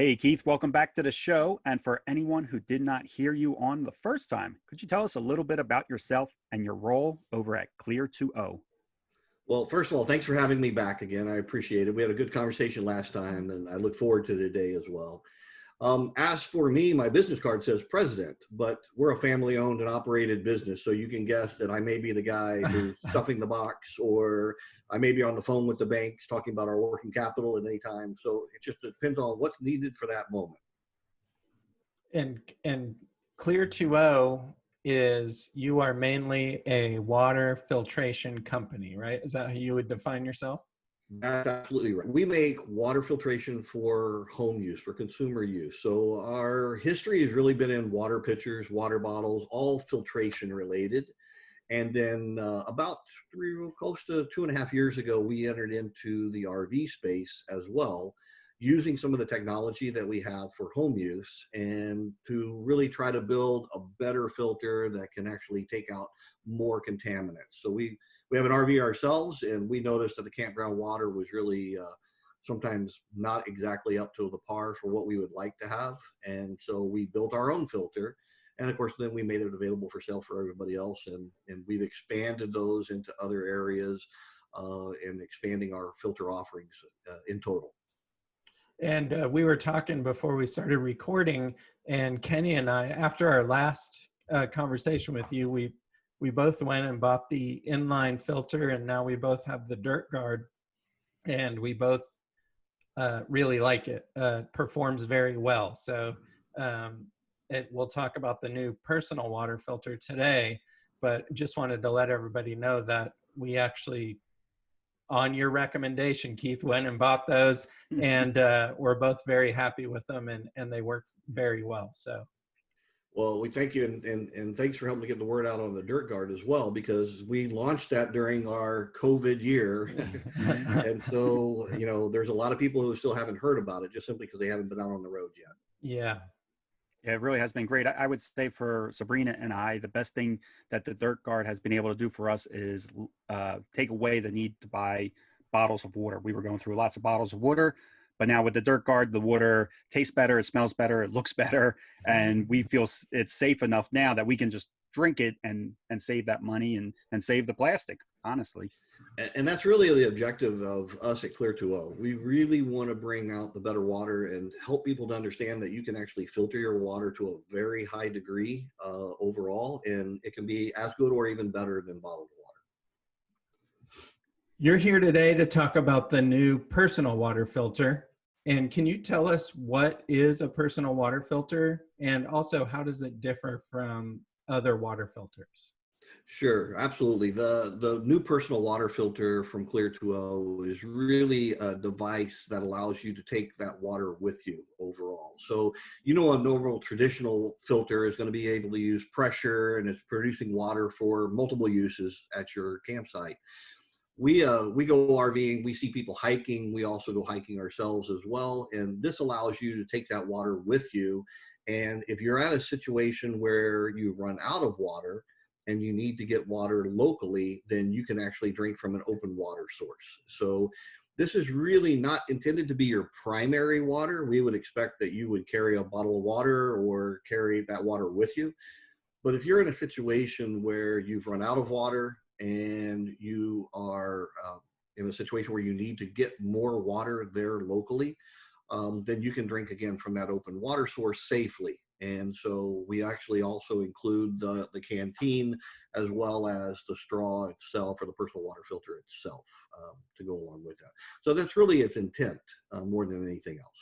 Hey, Keith, welcome back to the show. And for anyone who did not hear you on the first time, could you tell us a little bit about yourself and your role over at Clear2O? Well, first of all, thanks for having me back again. I appreciate it. We had a good conversation last time, and I look forward to today as well. As for me, my business card says president, but we're a family-owned and operated business, so you can guess that I may be the guy who's stuffing the box, or I may be on the phone with the banks talking about our working capital at any time. So it just depends on what's needed for that moment. And Clear2O is, you are mainly a water filtration company, right? Is that how you would define yourself? That's absolutely right. We make water filtration for home use, for consumer use. So our history has really been in water pitchers, water bottles, all filtration related. And then close to 2.5 years ago, we entered into the RV space as well, using some of the technology that we have for home use and to really try to build a better filter that can actually take out more contaminants. So we have an RV ourselves, and we noticed that the campground water was really sometimes not exactly up to the par for what we would like to have. And so we built our own filter. And of course, then we made it available for sale for everybody else. And we've expanded those into other areas and expanding our filter offerings in total. And we were talking before we started recording, and Kenny and I, after our last conversation with you, we both went and bought the inline filter, and now we both have the Dirt Guard, and we both really like it. Performs very well. So we'll talk about the new personal water filter today, but just wanted to let everybody know that we actually, on your recommendation, Keith, went and bought those, and we're both very happy with them, and they work very well. So. Well, we thank you, and thanks for helping to get the word out on the Dirt Guard as well, because we launched that during our COVID year. And so, there's a lot of people who still haven't heard about it just simply because they haven't been out on the road yet. Yeah. Yeah, it really has been great. I would say for Sabrina and I, the best thing that the Dirt Guard has been able to do for us is take away the need to buy bottles of water. We were going through lots of bottles of water, but now with the Dirt Guard, the water tastes better, it smells better, it looks better, and we feel it's safe enough now that we can just drink it and save that money and save the plastic, honestly. And that's really the objective of us at Clear2O. We really want to bring out the better water and help people to understand that you can actually filter your water to a very high degree overall, and it can be as good or even better than bottled water. You're here today to talk about the new personal water filter. And can you tell us what is a personal water filter, and also how does it differ from other water filters? Sure, absolutely. The new personal water filter from Clear2O is really a device that allows you to take that water with you overall. So, a normal traditional filter is going to be able to use pressure, and it's producing water for multiple uses at your campsite. We go RVing, we see people hiking, we also go hiking ourselves as well, and this allows you to take that water with you. And if you're at a situation where you run out of water and you need to get water locally, then you can actually drink from an open water source. So this is really not intended to be your primary water. We would expect that you would carry a bottle of water or carry that water with you. But if you're in a situation where you've run out of water and you are in a situation where you need to get more water there locally, then you can drink again from that open water source safely. And so we actually also include the canteen as well as the straw itself, or the personal water filter itself, to go along with that. So that's really its intent more than anything else.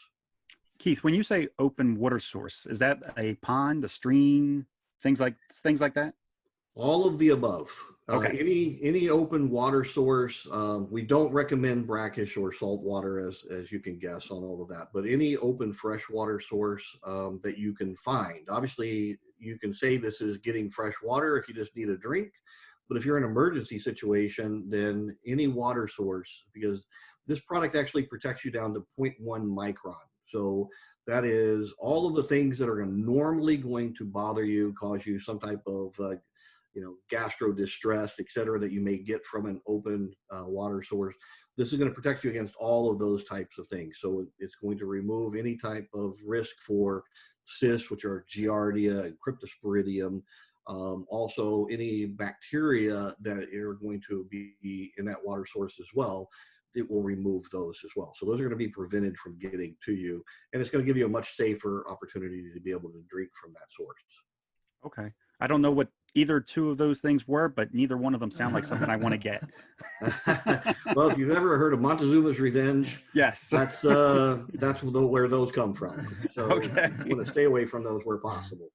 Keith, when you say open water source, is that a pond, a stream, things like that? All of the above. Okay. Any open water source. We don't recommend brackish or salt water, as you can guess, on all of that. But any open freshwater source that you can find. Obviously, you can say this is getting fresh water if you just need a drink. But if you're in an emergency situation, then any water source, because this product actually protects you down to 0.1 micron. So that is all of the things that are normally going to bother you, cause you some type of gastro distress, et cetera, that you may get from an open water source. This is going to protect you against all of those types of things. So it's going to remove any type of risk for cysts, which are giardia and cryptosporidium. Also, any bacteria that are going to be in that water source as well, it will remove those as well. So those are going to be prevented from getting to you. And it's going to give you a much safer opportunity to be able to drink from that source. Okay. I don't know what either two of those things were, but neither one of them sound like something I want to get. Well, if you've ever heard of Montezuma's Revenge, yes, that's where those come from. So okay. you want to stay away from those where possible.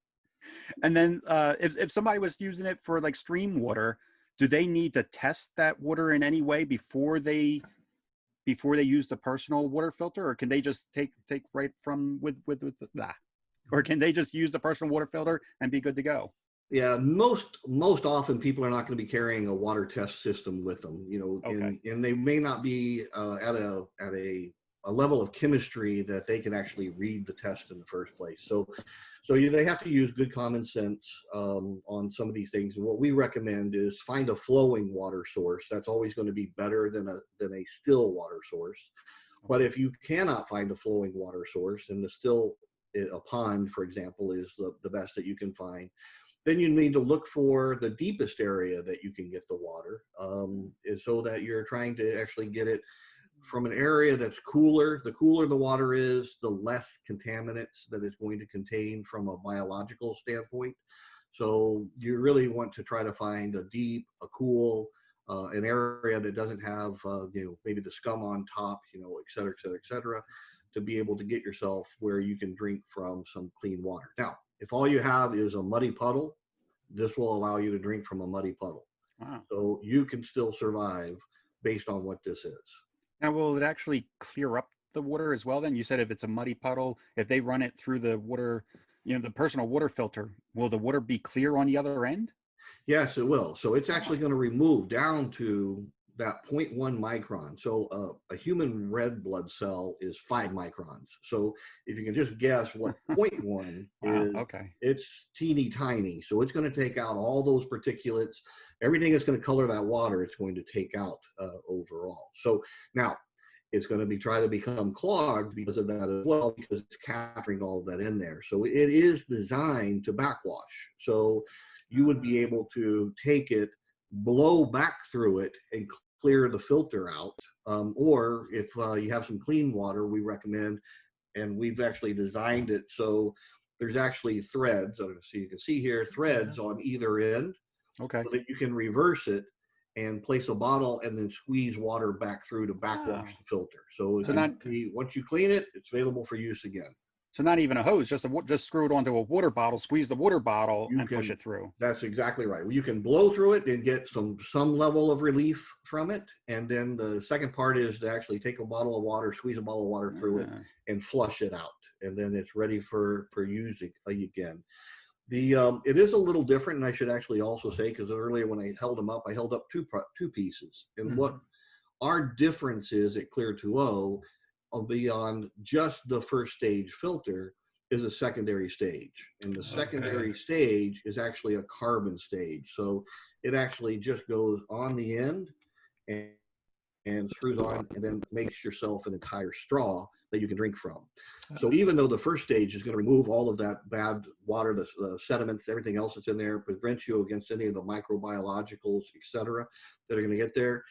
And then if somebody was using it for like stream water, do they need to test that water in any way before they use the personal water filter, or can they just take right from with that? Or can they just use the personal water filter and be good to go? Yeah, most often people are not going to be carrying a water test system with them, Okay. and they may not be at a level of chemistry that they can actually read the test in the first place. So they have to use good common sense on some of these things. And what we recommend is find a flowing water source. That's always going to be better than a still water source. But if you cannot find a flowing water source, and a pond, for example, is the best that you can find, then you need to look for the deepest area that you can get the water, so that you're trying to actually get it from an area that's cooler. The cooler the water is, the less contaminants that it's going to contain from a biological standpoint. So you really want to try to find a deep, a cool, an area that doesn't have, maybe the scum on top, et cetera, et cetera, et cetera, to be able to get yourself where you can drink from some clean water. Now, if all you have is a muddy puddle, this will allow you to drink from a muddy puddle. Wow. So you can still survive based on what this is. Now, will it actually clear up the water as well then? You said if it's a muddy puddle, if they run it through the water, the personal water filter, will the water be clear on the other end? Yes, it will. So it's actually going to remove down to that 0.1 micron. So a human red blood cell is 5 microns. So if you can just guess what 0.1 is, okay. It's teeny tiny. So it's going to take out all those particulates. Everything that's going to color that water, it's going to take out overall. So now it's going to try to become clogged because of that as well, because it's capturing all of that in there. So it is designed to backwash. So you would be able to take it, blow back through it, and clear the filter out. Or if you have some clean water, we recommend, and we've actually designed it so there's actually threads. So you can see here, threads on either end. Okay. So that you can reverse it and place a bottle and then squeeze water back through to backwash the filter. So once you clean it, it's available for use again. So not even a hose, just screw it onto a water bottle, squeeze the water bottle, and push it through. That's exactly right. You can blow through it and get some level of relief from it. And then the second part is to actually take a bottle of water, squeeze a bottle of water through it, and flush it out. And then it's ready for using again. It is a little different, and I should actually also say, because earlier when I held them up, I held up two pieces. And what our difference is at Clear2O, beyond just the first stage filter, is a secondary stage. And the secondary stage is actually a carbon stage. So it actually just goes on the end and screws on, and then makes yourself an entire straw that you can drink from. So even though the first stage is going to remove all of that bad water, the sediments, everything else that's in there, prevents you against any of the microbiologicals, et cetera, that are going to get there.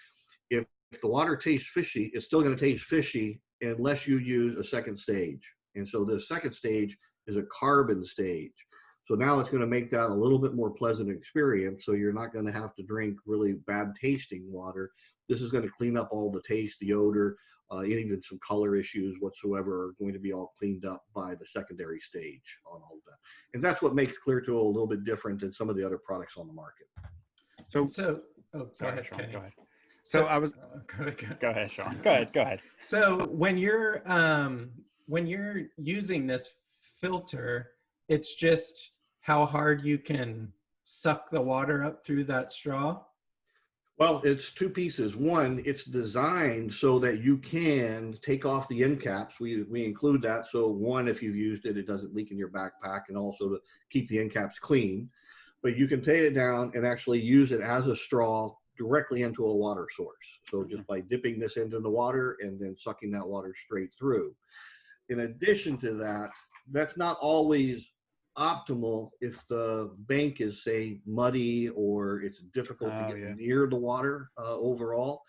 If the water tastes fishy, it's still going to taste fishy unless you use a second stage. And so the second stage is a carbon stage. So now it's going to make that a little bit more pleasant experience. So you're not going to have to drink really bad tasting water. This is going to clean up all the taste, the odor, even some color issues whatsoever are going to be all cleaned up by the secondary stage on all of that. And that's what makes Clear2O a little bit different than some of the other products on the market. Go Sorry, ahead, Sean, Kenny. go ahead. So I was, go ahead, Sean. Go ahead. So when you're using this filter, it's just how hard you can suck the water up through that straw? Well, it's two pieces. One, it's designed so that you can take off the end caps. We include that. So one, if you've used it, it doesn't leak in your backpack, and also to keep the end caps clean. but you can take it down and actually use it as a straw directly into a water source. So just by dipping this into the water and then sucking that water straight through. In addition to that, that's not always optimal if the bank is, say, muddy or it's difficult to get near the water overall.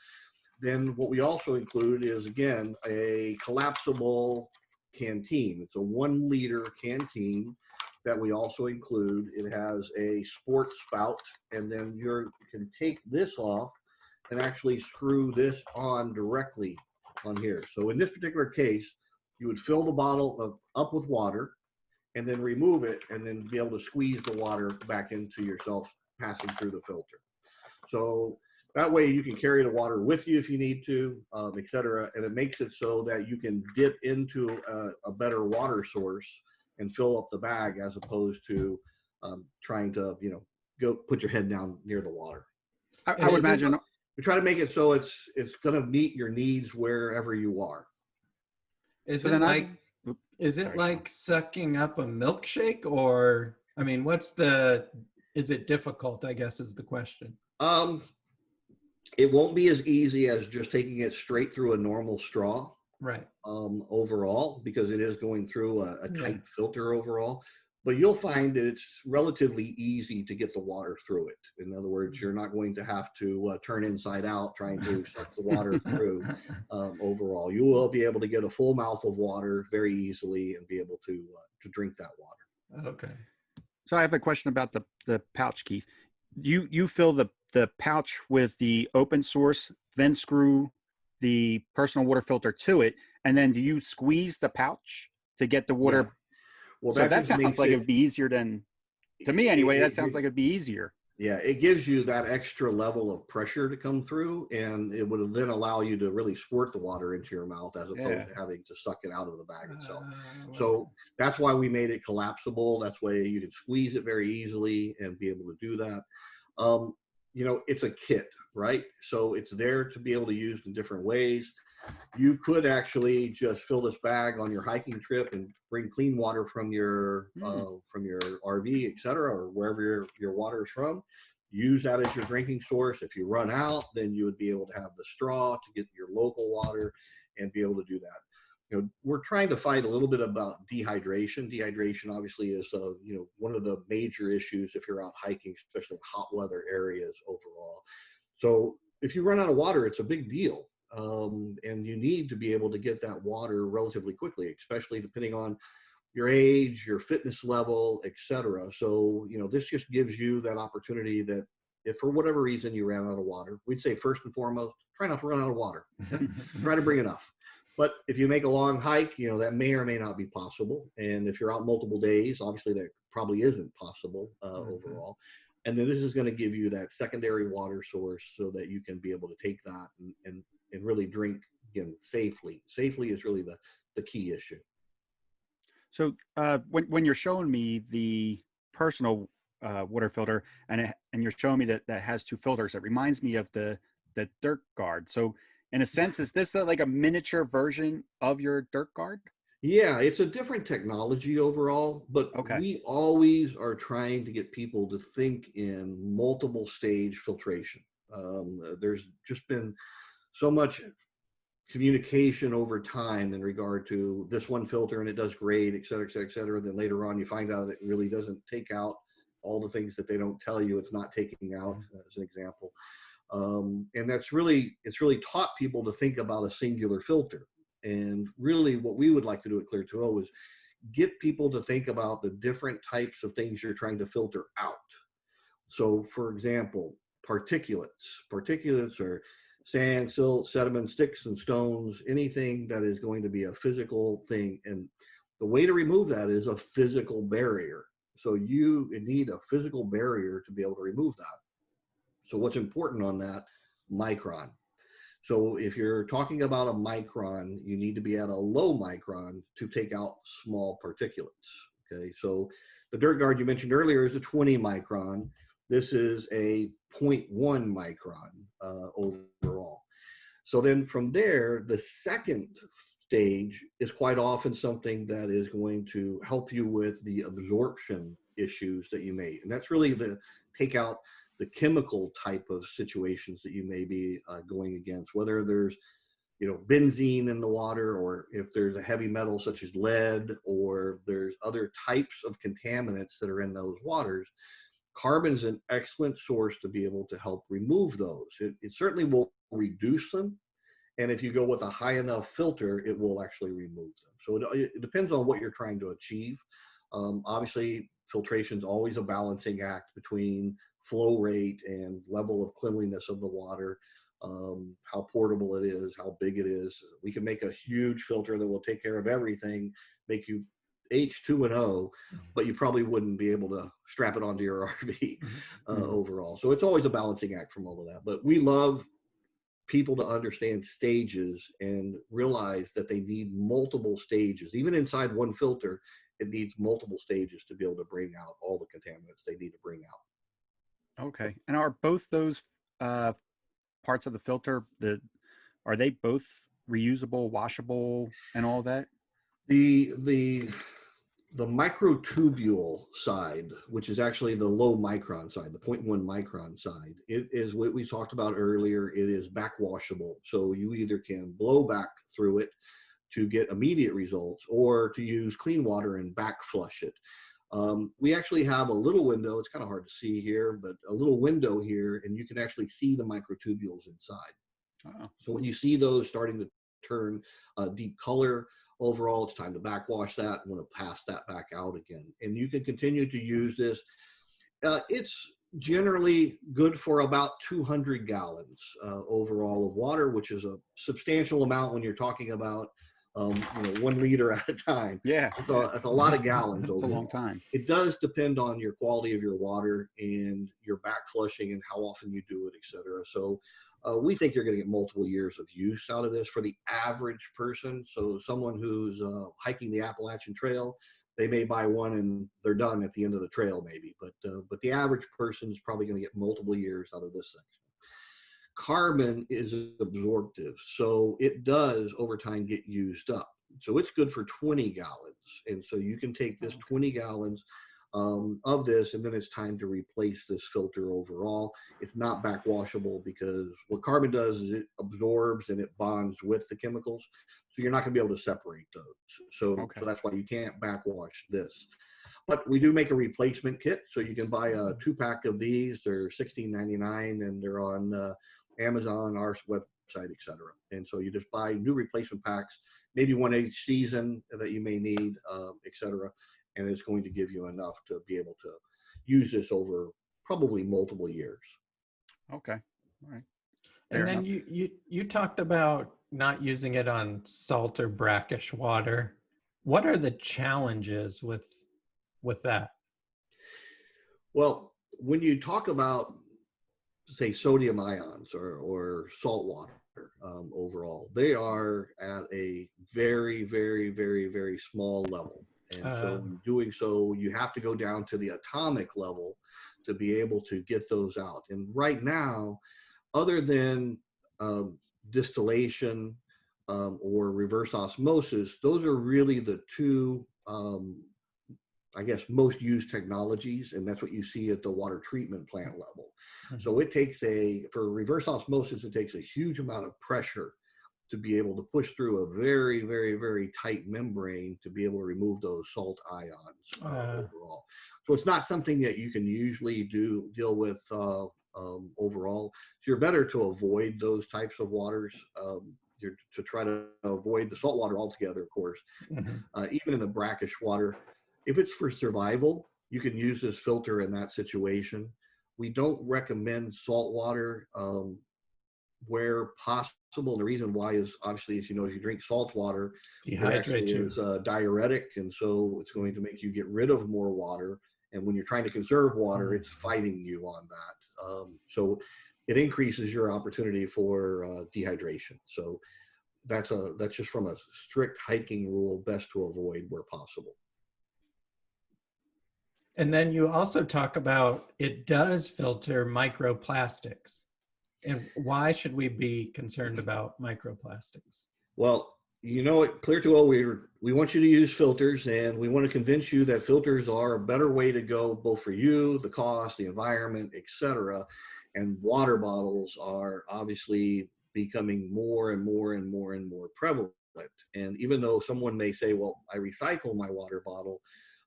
Then what we also include is, again, a collapsible canteen. It's a 1 liter canteen that we also include. It has a sport spout, and then you can take this off and actually screw this on directly on here. So in this particular case, you would fill the bottle up with water and then remove it and then be able to squeeze the water back into yourself passing through the filter. So that way you can carry the water with you if you need to, et cetera. And it makes it so that you can dip into a better water source and fill up the bag as opposed to trying to, go put your head down near the water. I would imagine. We try to make it so it's going to meet your needs wherever you are. Is it like sucking up a milkshake, or, I mean, is it difficult, I guess is the question. It won't be as easy as just taking it straight through a normal straw. Right. Overall, because it is going through a tight filter overall. But you'll find that it's relatively easy to get the water through it. In other words, you're not going to have to turn inside out trying to suck the water through overall. You will be able to get a full mouth of water very easily and be able to drink that water. Okay. So I have a question about the pouch, Keith. You fill the pouch with the open source, then screw the personal water filter to it, and then do you squeeze the pouch to get the water? Yeah. Well, so that sounds like it'd be easier to me anyway. That sounds like it'd be easier. Yeah, it gives you that extra level of pressure to come through, and it would then allow you to really squirt the water into your mouth as opposed to having to suck it out of the bag itself. So that's why we made it collapsible. That's why you can squeeze it very easily and be able to do that. It's a kit, right? So it's there to be able to use in different ways. You could actually just fill this bag on your hiking trip and bring clean water from your RV, et cetera, or wherever your water is from. Use that as your drinking source. If you run out, then you would be able to have the straw to get your local water and be able to do that. We're trying to fight a little bit about dehydration. Dehydration obviously is one of the major issues if you're out hiking, especially in hot weather areas overall. So if you run out of water, it's a big deal. And you need to be able to get that water relatively quickly, especially depending on your age, your fitness level, et cetera. So, this just gives you that opportunity that if for whatever reason you ran out of water, we'd say first and foremost, try not to run out of water. Try to bring enough. But if you make a long hike, that may or may not be possible. And if you're out multiple days, obviously that probably isn't possible overall. And then this is going to give you that secondary water source so that you can be able to take that and really drink, again, safely. Safely is really the key issue. So when you're showing me the personal water filter and you're showing me that has 2 filters, it reminds me of the Dirt Guard. So in a sense, is this like a miniature version of your Dirt Guard? Yeah, it's a different technology overall, but we always are trying to get people to think in multiple stage filtration. There's just been so much communication over time in regard to this one filter and it does great, et cetera, et cetera, et cetera. Then later on you find out it really doesn't take out all the things that they don't tell you it's not taking out, as an example. And it's really taught people to think about a singular filter. And really what we would like to do at Clear2O is get people to think about the different types of things you're trying to filter out. So for example, particulates. Particulates are sand, silt, sediment, sticks and stones, anything that is going to be a physical thing. And the way to remove that is a physical barrier. So you need a physical barrier to be able to remove that. So what's important on that? Micron. So if you're talking about a micron, you need to be at a low micron to take out small particulates. Okay, so the Dirt Guard you mentioned earlier is a 20 micron. This is a 0.1 micron overall. So then from there, the second stage is quite often something that is going to help you with the absorption issues that you may, and that's really the take out the chemical type of situations that you may be going against, whether there's benzene in the water, or if there's a heavy metal such as lead, or there's other types of contaminants that are in those waters. Carbon is an excellent source to be able to help remove those. It certainly will reduce them. And if you go with a high enough filter, it will actually remove them. So it depends on what you're trying to achieve. Obviously, filtration is always a balancing act between flow rate and level of cleanliness of the water, how portable it is, how big it is. We can make a huge filter that will take care of everything, make you H2O, but you probably wouldn't be able to strap it onto your RV overall. So it's always a balancing act from all of that. But we love people to understand stages and realize that they need multiple stages. Even inside one filter, it needs multiple stages to be able to bring out all the contaminants they need to bring out. Okay. And are both those parts of the filter, are they both reusable, washable, and all that? The microtubule side, which is actually the low micron side, the 0.1 micron side, it is what we talked about earlier. It is back washable. So you either can blow back through it to get immediate results, or to use clean water and back flush it. We actually have a little window. It's kind of hard to see here, but a little window here, and you can actually see the microtubules inside. Oh. So when you see those starting to turn deep color, overall, it's time to backwash that. I'm going to pass that back out again. And you can continue to use this. It's generally good for about 200 gallons overall of water, which is a substantial amount when you're talking about 1 liter at a time. Yeah. It's a lot of gallons overall. It's a long time. It does depend on your quality of your water and your back flushing and how often you do it, et cetera. So we think you're going to get multiple years of use out of this for the average person. So someone who's hiking the Appalachian Trail, they may buy one and they're done at the end of the trail maybe, but the average person is probably going to get multiple years out of this section. Carbon is absorptive, so it does over time get used up. So it's good for 20 gallons. And so you can take this 20 gallons of this, and then it's time to replace this filter overall. It's not back washable because what carbon does is it absorbs and it bonds with the chemicals. So you're not going to be able to separate those. So that's why you can't back wash this. But we do make a replacement kit. So you can buy a 2-pack of these. They're $16.99 and they're on Amazon, our website, etc. And so you just buy new replacement packs, maybe one each season that you may need, etc. And it's going to give you enough to be able to use this over probably multiple years. Okay. All right. And then you talked about not using it on salt or brackish water. What are the challenges with that? Well, when you talk about, say, sodium ions or salt water overall, they are at a very, very, very, very small level. And so in doing so, you have to go down to the atomic level to be able to get those out. And right now, other than distillation or reverse osmosis, those are really the two I guess, most used technologies, and that's what you see at the water treatment plant level. So it takes for reverse osmosis, it takes a huge amount of pressure to be able to push through a very, very, very tight membrane to be able to remove those salt ions overall. So it's not something that you can usually deal with overall. So you're better to avoid those types of waters. To try to avoid the salt water altogether, of course. Even in the brackish water, if it's for survival, you can use this filter in that situation. We don't recommend salt water where possible. And the reason why is obviously, as you know, if you drink salt water, it actually is diuretic. And so it's going to make you get rid of more water. And when you're trying to conserve water, it's fighting you on that. So it increases your opportunity for dehydration. So that's just from a strict hiking rule, best to avoid where possible. And then you also talk about it does filter microplastics. And why should we be concerned about microplastics? Well, You know, at Clear2O, we want you to use filters, and we want to convince you that filters are a better way to go, both for you, the cost, the environment, etc. And water bottles are obviously becoming more and more and more and more prevalent. And even though someone may say, well, I recycle my water bottle,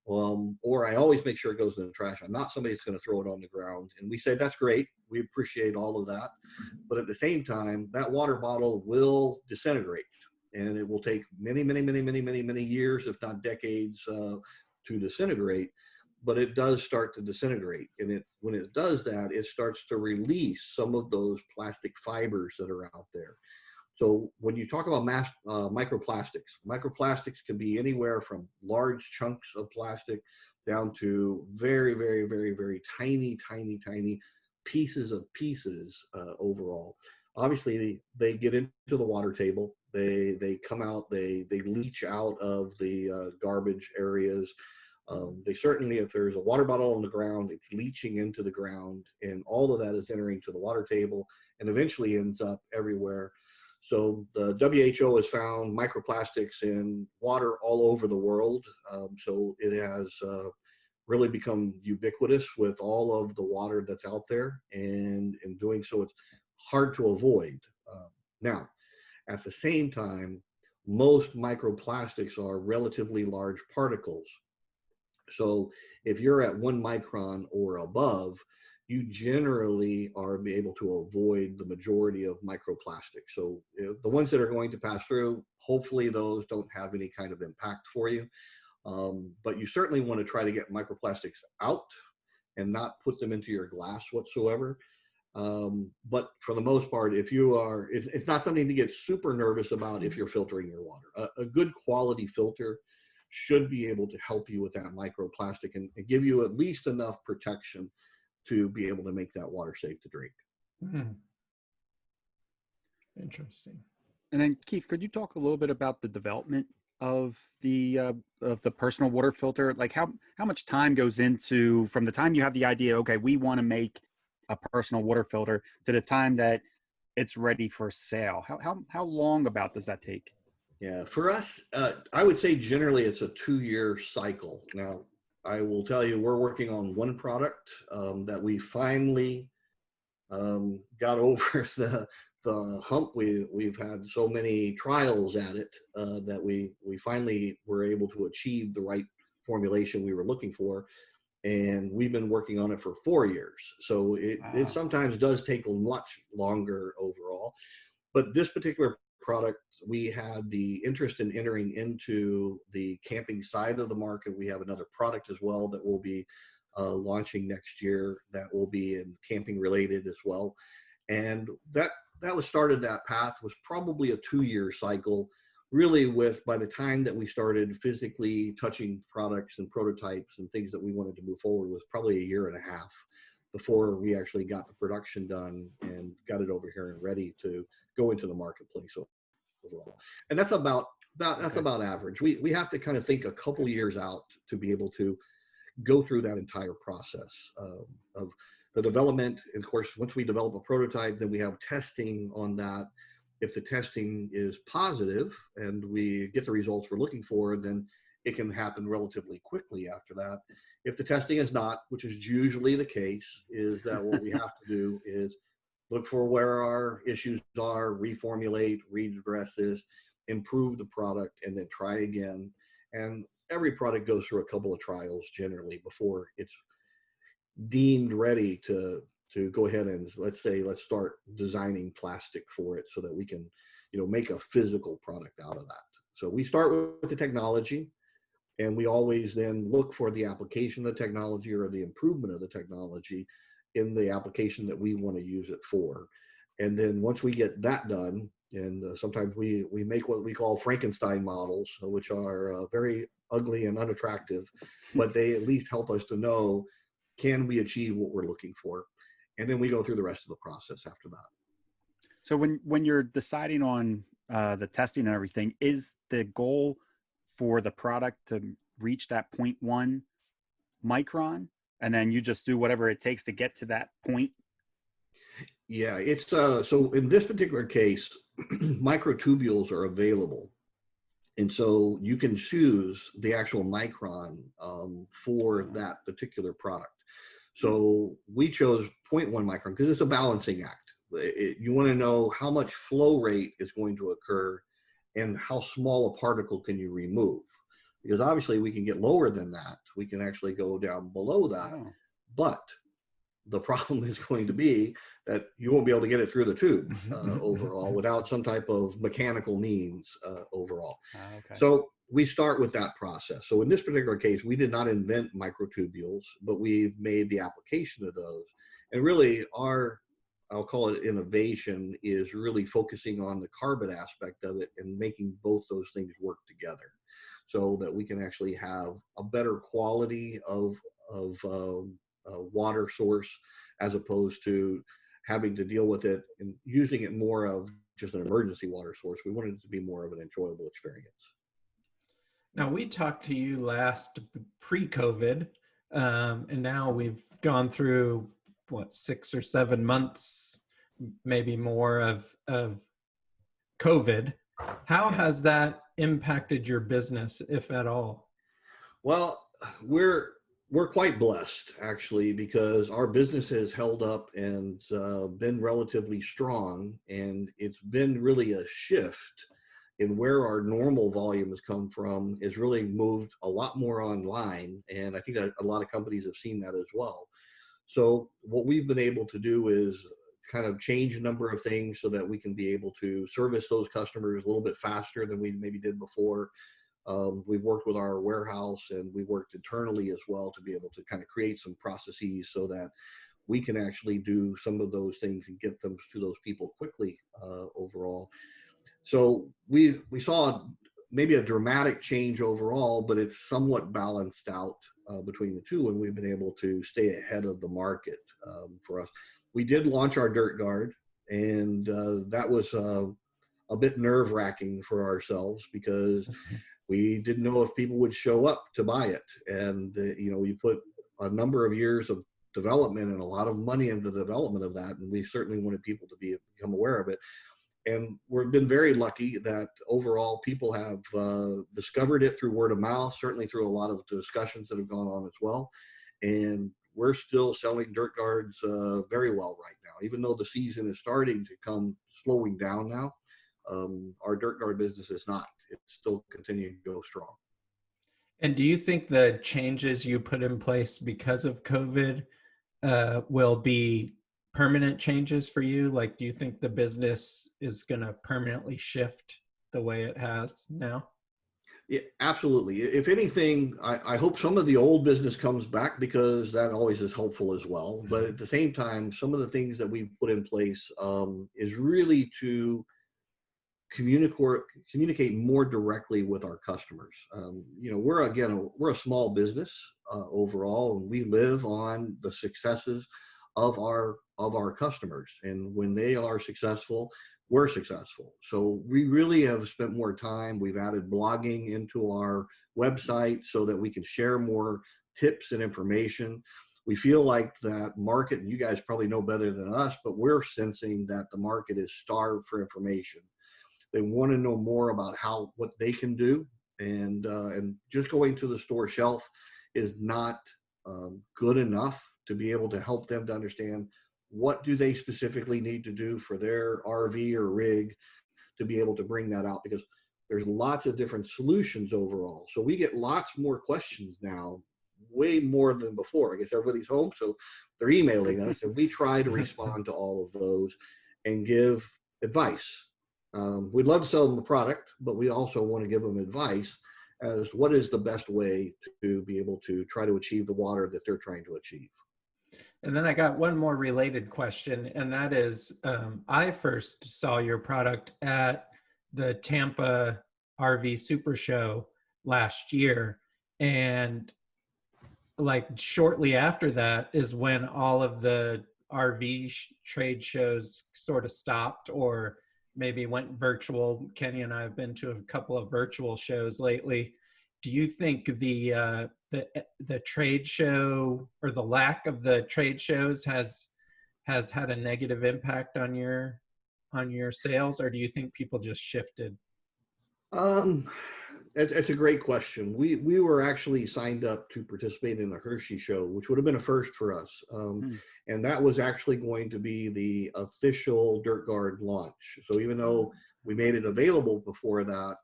or I always make sure it goes in the trash, I'm not somebody that's going to throw it on the ground. And we say, that's great. We appreciate all of that. But at the same time, that water bottle will disintegrate. And it will take many, many, many, many, many, many years, if not decades, to disintegrate. But it does start to disintegrate. And when it does that, it starts to release some of those plastic fibers that are out there. So when you talk about microplastics can be anywhere from large chunks of plastic down to very, very, very, very tiny, tiny, tiny pieces overall. Obviously, they get into the water table. They come out, they leach out of the garbage areas. They certainly, if there's a water bottle on the ground, it's leaching into the ground, and all of that is entering to the water table and eventually ends up everywhere. So the WHO has found microplastics in water all over the world. So it has really become ubiquitous with all of the water that's out there, and in doing so, it's hard to avoid. Now, at the same time, most microplastics are relatively large particles. So if you're at 1 micron or above, you generally are able to avoid the majority of microplastics. So the ones that are going to pass through, hopefully those don't have any kind of impact for you. But you certainly want to try to get microplastics out and not put them into your glass whatsoever. But for the most part, if you are, it's not something to get super nervous about if you're filtering your water. A good quality filter should be able to help you with that microplastic and give you at least enough protection to be able to make that water safe to drink. Mm-hmm. Interesting. And then Keith, could you talk a little bit about the development of the personal water filter? Like how much time goes into, from the time you have the idea, okay, we want to make a personal water filter, to the time that it's ready for sale? How long about does that take? Yeah, for us, I would say generally it's a 2-year cycle. Now, I will tell you, we're working on one product that we finally got over the hump. We've had so many trials at it that we finally were able to achieve the right formulation we were looking for. And we've been working on it for 4 years. So it sometimes does take much longer overall. But this particular product, we had the interest in entering into the camping side of the market. We have another product as well that we'll be launching next year that will be in camping related as well. And that path was probably a 2-year cycle, really, with by the time that we started physically touching products and prototypes and things that we wanted to move forward was probably 1.5 years before we actually got the production done and got it over here and ready to go into the marketplace overall. And that's about average. We have to kind of think a couple years out to be able to go through that entire process of the development. And of course, once we develop a prototype, then we have testing on that. If the testing is positive and we get the results we're looking for, then it can happen relatively quickly after that. If the testing is not, which is usually the case, is that what we have to do is look for where our issues are, reformulate, redress this, improve the product, and then try again. And every product goes through a couple of trials generally before it's deemed ready to go ahead and let's start designing plastic for it so that we can, make a physical product out of that. So we start with the technology, and we always then look for the application of the technology or the improvement of the technology in the application that we want to use it for. And then once we get that done, and sometimes we make what we call Frankenstein models, which are very ugly and unattractive, but they at least help us to know, can we achieve what we're looking for? And then we go through the rest of the process after that. So when you're deciding on the testing and everything, is the goal for the product to reach that 0.1 micron, and then you just do whatever it takes to get to that point? Yeah, it's so in this particular case, microtubules are available. And so you can choose the actual micron for that particular product. So we chose 0.1 micron because it's a balancing act. You want to know how much flow rate is going to occur and how small a particle can you remove. Because obviously we can get lower than that. We can actually go down below that. Oh. But the problem is going to be that you won't be able to get it through the tube overall without some type of mechanical means overall. Okay. So we start with that process. So in this particular case, we did not invent microtubules, but we've made the application of those. And really I'll call it innovation, is really focusing on the carbon aspect of it and making both those things work together so that we can actually have a better quality of water source, as opposed to having to deal with it and using it more of just an emergency water source. We wanted it to be more of an enjoyable experience. Now, we talked to you last pre-COVID, and now we've gone through, what, 6 or 7 months, maybe more of COVID. How has that impacted your business, if at all? Well, we're quite blessed, actually, because our business has held up and been relatively strong, and it's been really a shift in where our normal volume has come from, is really moved a lot more online. And I think that a lot of companies have seen that as well. So what we've been able to do is kind of change a number of things so that we can be able to service those customers a little bit faster than we maybe did before. We've worked with our warehouse, and we worked internally as well to be able to kind of create some processes so that we can actually do some of those things and get them to those people quickly overall. So we saw maybe a dramatic change overall, but it's somewhat balanced out between the two, and we've been able to stay ahead of the market for us. We did launch our Dirt Guard, and that was a bit nerve-wracking for ourselves because we didn't know if people would show up to buy it. And, you put a number of years of development and a lot of money into the development of that, and we certainly wanted people to become aware of it. And we've been very lucky that overall people have discovered it through word of mouth, certainly through a lot of discussions that have gone on as well. And we're still selling Dirt Guards very well right now, even though the season is starting to come slowing down now. Our Dirt Guard business is not. It's still continuing to go strong. And do you think the changes you put in place because of COVID will be permanent changes for you? Like, do you think the business is going to permanently shift the way it has now? Yeah, absolutely. If anything, I hope some of the old business comes back, because that always is helpful as well. But at the same time, some of the things that we've put in place is really to communicate more directly with our customers. We're a small business overall, and we live on the successes of our customers. And when they are successful, we're successful. So we really have spent more time. We've added blogging into our website so that we can share more tips and information. We feel like that market, and you guys probably know better than us, but we're sensing that the market is starved for information. They want to know more about what they can do, and just going to the store shelf is not good enough to be able to help them to understand what do they specifically need to do for their RV or rig to be able to bring that out, because there's lots of different solutions overall. So we get lots more questions now, way more than before. I guess everybody's home, so they're emailing us, and we try to respond to all of those and give advice. We'd love to sell them the product, but we also want to give them advice as what is the best way to be able to try to achieve the water that they're trying to achieve. And then I got one more related question, and that is, I first saw your product at the Tampa RV Super Show last year. And like shortly after that is when all of the RV trade shows sort of stopped or maybe went virtual. Kenny and I have been to a couple of virtual shows lately. Do you think the trade show, or the lack of the trade shows, has had a negative impact on your sales, or do you think people just shifted? It's a great question. We were actually signed up to participate in the Hershey show, which would have been a first for us. And that was actually going to be the official Dirt Guard launch. So even though we made it available before that,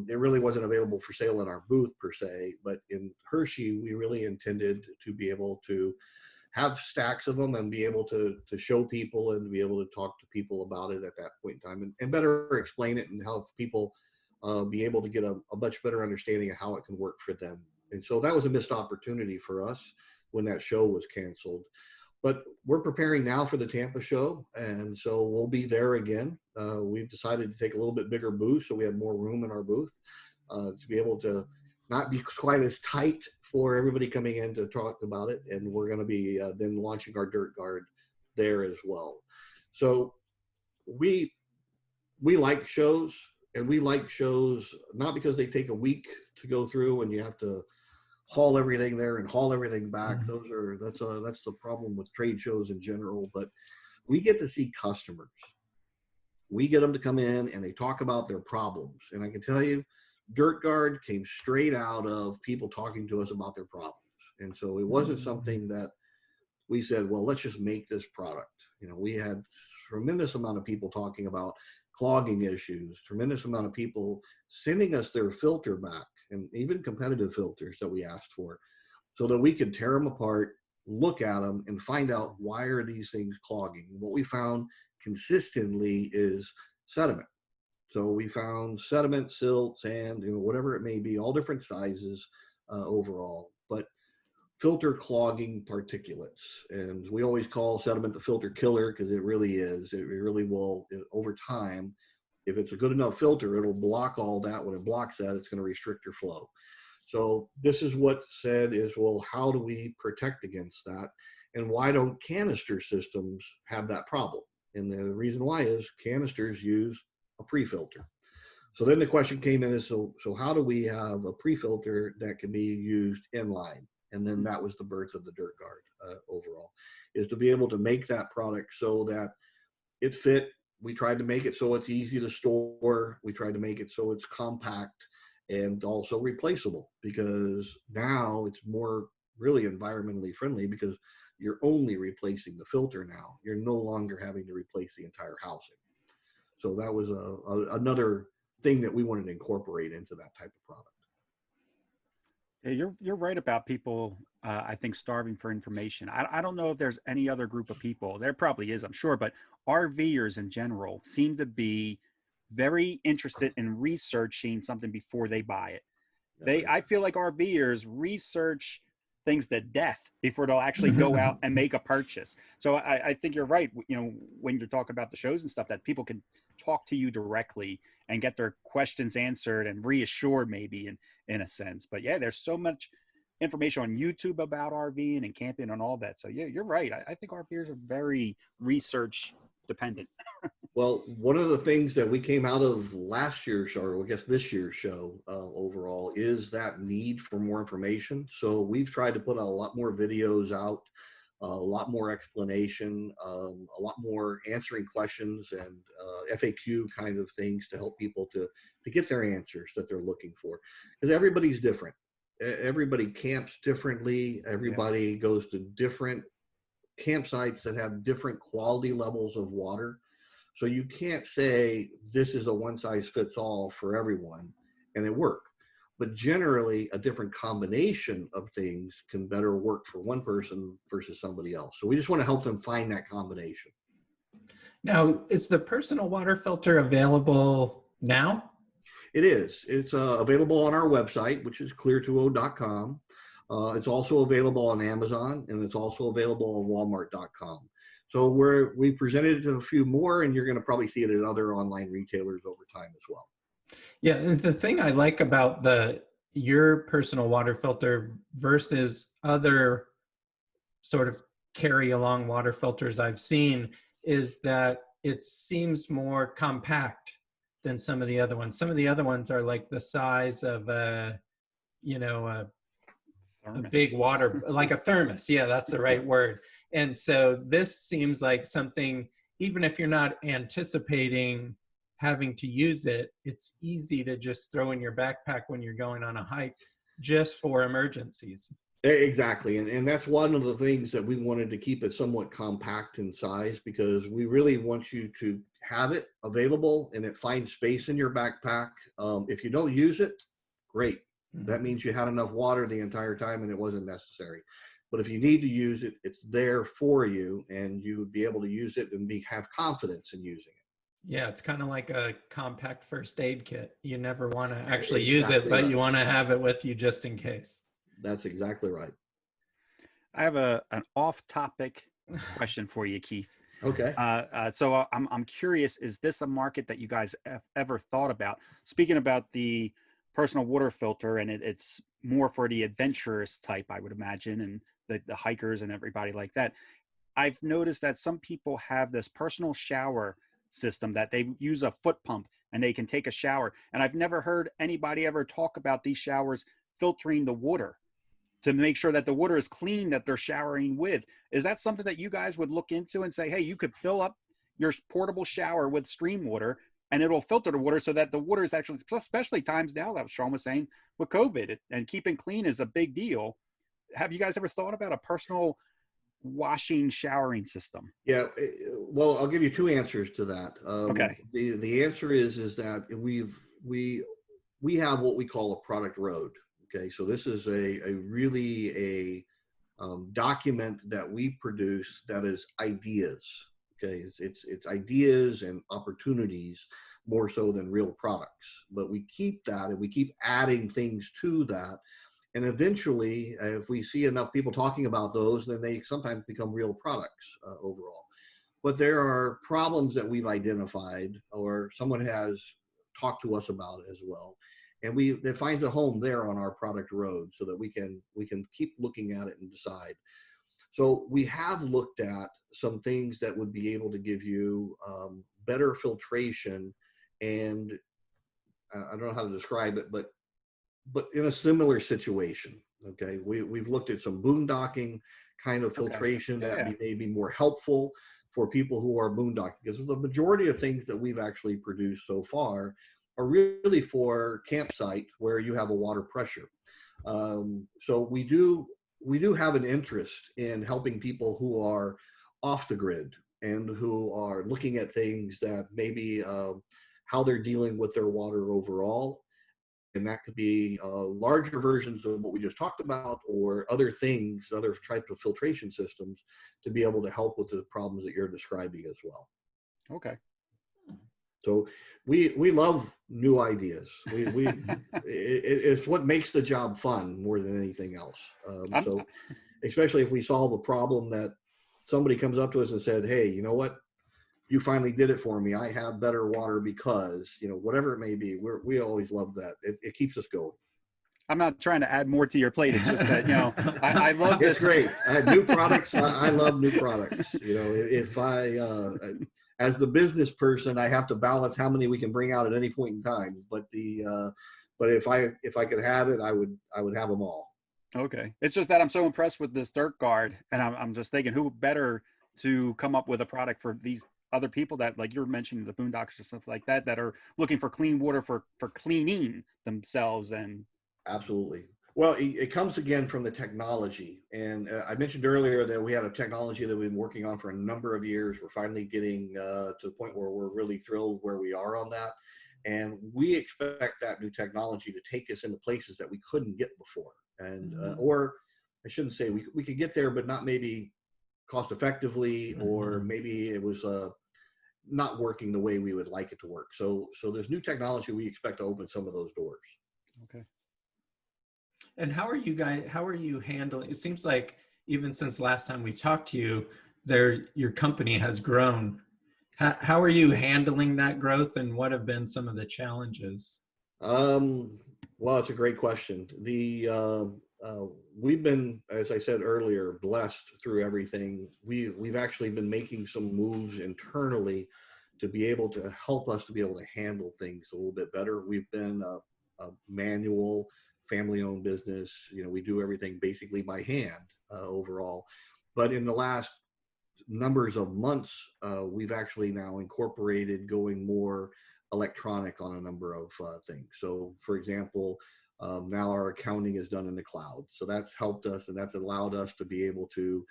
it really wasn't available for sale in our booth per se. But in Hershey, we really intended to be able to have stacks of them and be able to show people and be able to talk to people about it at that point in time and better explain it and help people be able to get a much better understanding of how it can work for them. And so that was a missed opportunity for us when that show was canceled. But we're preparing now for the Tampa show, and so we'll be there again. We've decided to take a little bit bigger booth so we have more room in our booth to be able to not be quite as tight for everybody coming in to talk about it. And we're going to be then launching our Dirt Guard there as well. So we like shows. And we like shows not because they take a week to go through and you have to haul everything there and haul everything back. That's the problem with trade shows in general. But we get to see customers. We get them to come in and they talk about their problems. And I can tell you, Dirt Guard came straight out of people talking to us about their problems. And so it wasn't something that we said, well, let's just make this product. You know, we had tremendous amount of people talking about clogging issues, tremendous amount of people sending us their filter back and even competitive filters that we asked for so that we could tear them apart, look at them and find out why are these things clogging. What we found consistently is sediment. So we found sediment, silt, sand, whatever it may be, all different sizes overall, but filter clogging particulates. And we always call sediment the filter killer because it really is. It really will, over time, if it's a good enough filter, it'll block all that. When it blocks that, it's going to restrict your flow. So this is what said is, well, how do we protect against that? And why don't canister systems have that problem? And the reason why is canisters use a pre-filter. So then the question came in is, so how do we have a pre-filter that can be used inline? And then that was the birth of the Dirt Guard overall, is to be able to make that product so that it fit. We tried to make it so it's easy to store. We tried to make it so it's compact and also replaceable, because now it's more really environmentally friendly because you're only replacing the filter now. You're no longer having to replace the entire housing. So that was another thing that we wanted to incorporate into that type of product. Yeah, you're right about people, I think, starving for information. I don't know if there's any other group of people. There probably is, I'm sure, but RVers in general seem to be very interested in researching something before they buy it. I feel like RVers research things to death before they'll actually go out and make a purchase. So I think you're right. You know, when you're talking about the shows and stuff, that people can talk to you directly and get their questions answered and reassured, maybe in a sense. But yeah, there's so much information on YouTube about RVing and camping and all that. So yeah, you're right. I think RVers are very research dependent. Well, one of the things that we came out of last year's show, or I guess this year's show overall, is that need for more information. So we've tried to put a lot more videos out, a lot more explanation, a lot more answering questions and FAQ kind of things to help people to get their answers that they're looking for. Because everybody's different. Everybody camps differently. Everybody goes to different campsites that have different quality levels of water. So you can't say this is a one size fits all for everyone and it work. But generally a different combination of things can better work for one person versus somebody else. So we just want to help them find that combination. Now, is the personal water filter available now? It is. It's available on our website, which is clear2o.com. It's also available on Amazon, and it's also available on walmart.com. So we presented it to a few more, and you're going to probably see it at other online retailers over time as well. Yeah, and the thing I like about your personal water filter versus other sort of carry along water filters I've seen is that it seems more compact than some of the other ones. Some of the other ones are like the size of a big water, like a thermos. Yeah, that's the right word. And so this seems like something, even if you're not anticipating having to use it, it's easy to just throw in your backpack when you're going on a hike just for emergencies. Exactly. And that's one of the things that we wanted to keep it somewhat compact in size, because we really want you to have it available and it finds space in your backpack. If you don't use it, great. That means you had enough water the entire time and it wasn't necessary. But if you need to use it, it's there for you, and you would be able to use it and have confidence in using it. Yeah, it's kind of like a compact first aid kit. You never want to actually use it, Exactly but right. you want to have it with you just in case. That's exactly right. I have an off-topic question for you, Keith. Okay. So I'm curious, is this a market that you guys have ever thought about? Speaking about the personal water filter, and it's more for the adventurous type, I would imagine, and the hikers and everybody like that. I've noticed that some people have this personal shower system that they use a foot pump and they can take a shower. And I've never heard anybody ever talk about these showers filtering the water to make sure that the water is clean that they're showering with. Is that something that you guys would look into and say, hey, you could fill up your portable shower with stream water and it'll filter the water so that the water is actually, especially times now that Sean was saying with COVID, and keeping clean is a big deal. Have you guys ever thought about a personal washing showering system? Yeah, well, I'll give you two answers to that. Okay. The answer is that we have what we call a product road. Okay, so this is a really document that we produce that is ideas. Okay, it's ideas and opportunities more so than real products. But we keep that and we keep adding things to that. And eventually, if we see enough people talking about those, then they sometimes become real products overall. But there are problems that we've identified or someone has talked to us about as well. And it finds a home there on our product road so that we can keep looking at it and decide. So we have looked at some things that would be able to give you better filtration, and I don't know how to describe it, but in a similar situation. Okay, we've looked at some boondocking kind of filtration Okay. that may be more helpful for people who are boondocking, because the majority of things that we've actually produced so far are really for campsite where you have a water pressure. So we do have an interest in helping people who are off the grid and who are looking at things that maybe how they're dealing with their water overall. And that could be larger versions of what we just talked about, or other things, other types of filtration systems to be able to help with the problems that you're describing as well. Okay. So we love new ideas. It's what makes the job fun more than anything else. So especially if we solve a problem that somebody comes up to us and said, hey, you know what? You finally did it for me. I have better water because, whatever it may be, we always love that. It keeps us going. I'm not trying to add more to your plate. It's just that, I love this. It's great. New products. I love new products. If as the business person, I have to balance how many we can bring out at any point in time. But if I could have it, I would have them all. Okay. It's just that I'm so impressed with this dirt guard, and I'm just thinking, who better to come up with a product for these other people that, like you're mentioning, the boondocks or stuff like that are looking for clean water for cleaning themselves. And absolutely. Well, it comes again from the technology. And I mentioned earlier that we had a technology that we've been working on for a number of years. We're finally getting to the point where we're really thrilled where we are on that. And we expect that new technology to take us into places that we couldn't get before. And, or I shouldn't say we could get there, but not maybe cost effectively, or maybe it was not working the way we would like it to work. So there's new technology. We expect to open some of those doors. Okay. And how are you handling, it seems like even since last time we talked to you, your company has grown. How are you handling that growth, and what have been some of the challenges? Well, it's a great question. We've been, as I said earlier, blessed through everything. We've actually been making some moves internally to be able to help us to be able to handle things a little bit better. We've been a manual, family-owned business. We do everything basically by hand overall. But in the last numbers of months, we've actually now incorporated going more electronic on a number of things. So for example, now our accounting is done in the cloud. So that's helped us, and that's allowed us to be able to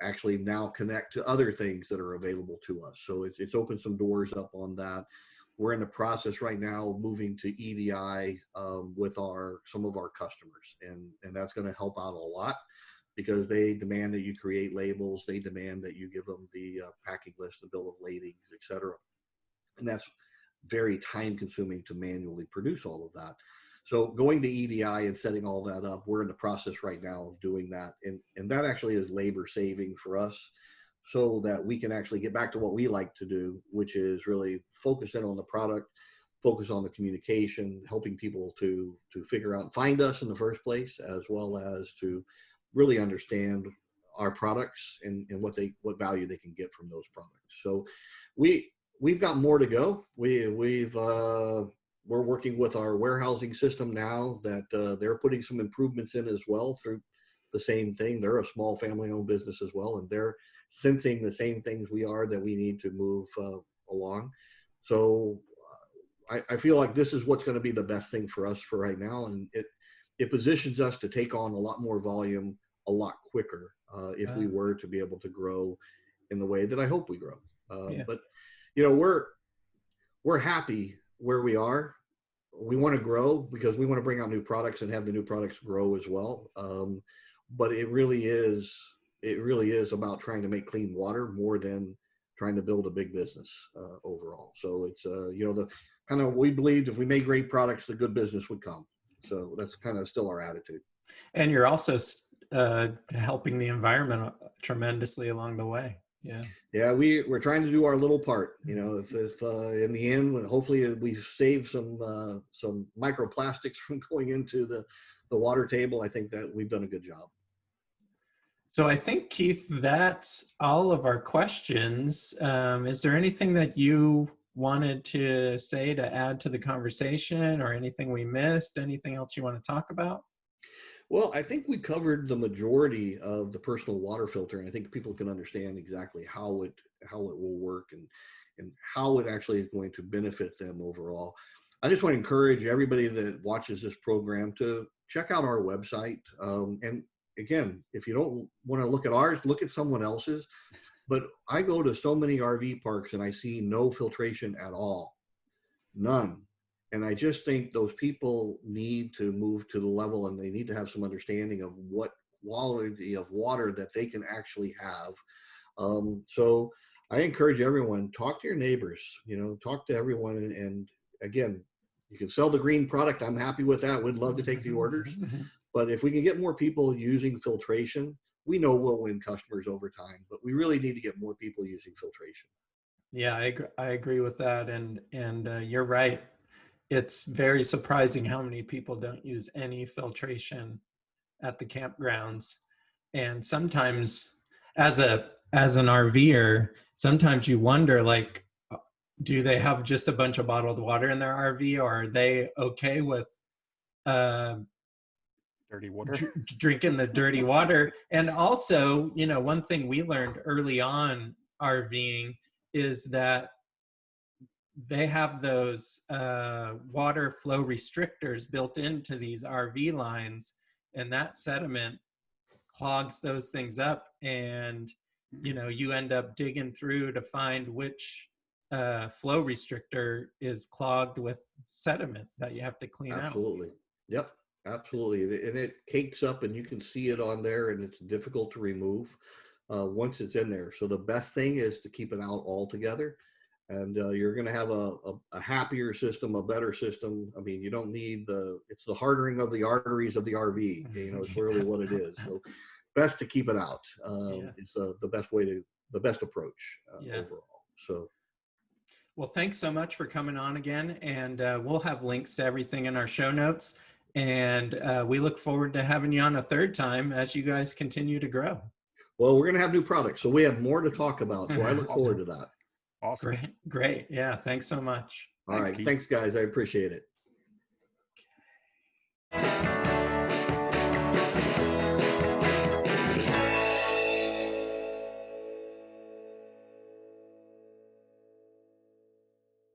actually now connect to other things that are available to us. So it's opened some doors up on that. We're in the process right now of moving to EDI with some of our customers, and that's going to help out a lot, because they demand that you create labels, they demand that you give them the packing list, the bill of ladings, etc. And that's very time consuming to manually produce all of that. So going to EDI and setting all that up, we're in the process right now of doing that. And that actually is labor saving for us, so that we can actually get back to what we like to do, which is really focus in on the product, focus on the communication, helping people to figure out and find us in the first place, as well as to really understand our products and what value they can get from those products. So we've got more to go. We're working with our warehousing system now that they're putting some improvements in as well through the same thing. They're a small family-owned business as well, and they're sensing the same things we are, that we need to move along. So I feel like this is what's going to be the best thing for us for right now, and it positions us to take on a lot more volume a lot quicker if we were to be able to grow in the way that I hope we grow. But we're happy where we are. We want to grow because we want to bring out new products and have the new products grow as well. But it really is about trying to make clean water more than trying to build a big business overall. So it's the kind of, we believed if we made great products, the good business would come. So that's kind of still our attitude. And you're also helping the environment tremendously along the way. Yeah, we're trying to do our little part. If in the end, when hopefully we save some microplastics from going into the water table, I think that we've done a good job. So I think, Keith, that's all of our questions. Is there anything that you wanted to say to add to the conversation, or anything we missed? Anything else you want to talk about? Well, I think we covered the majority of the personal water filter, and I think people can understand exactly how it will work and how it actually is going to benefit them overall. I just want to encourage everybody that watches this program to check out our website. And again, if you don't want to look at ours, look at someone else's. But I go to so many RV parks and I see no filtration at all, none. And I just think those people need to move to the level, and they need to have some understanding of what quality of water that they can actually have. So I encourage everyone, talk to your neighbors, talk to everyone. And again, you can sell the green product. I'm happy with that. We'd love to take the orders. But if we can get more people using filtration, we know we'll win customers over time, but we really need to get more people using filtration. Yeah, I agree with that. And you're right. It's very surprising how many people don't use any filtration at the campgrounds. And sometimes as an RVer, sometimes you wonder, like, do they have just a bunch of bottled water in their RV, or are they okay with dirty water, drinking the dirty water? And also, one thing we learned early on RVing is that they have those water flow restrictors built into these RV lines, and that sediment clogs those things up, and you end up digging through to find which flow restrictor is clogged with sediment that you have to clean out. Absolutely. Yep, absolutely. And it cakes up, and you can see it on there, and it's difficult to remove once it's in there. So the best thing is to keep it out altogether. And you're going to have a happier system, a better system. I mean, you don't need it's the hardening of the arteries of the RV. It's really what it is. So best to keep it out. It's the best approach overall. So. Well, thanks so much for coming on again. And we'll have links to everything in our show notes. And we look forward to having you on a third time as you guys continue to grow. Well, we're going to have new products, so we have more to talk about. So I look forward to that. Awesome. Great. Yeah. Thanks so much. All right. Thanks, guys. I appreciate it.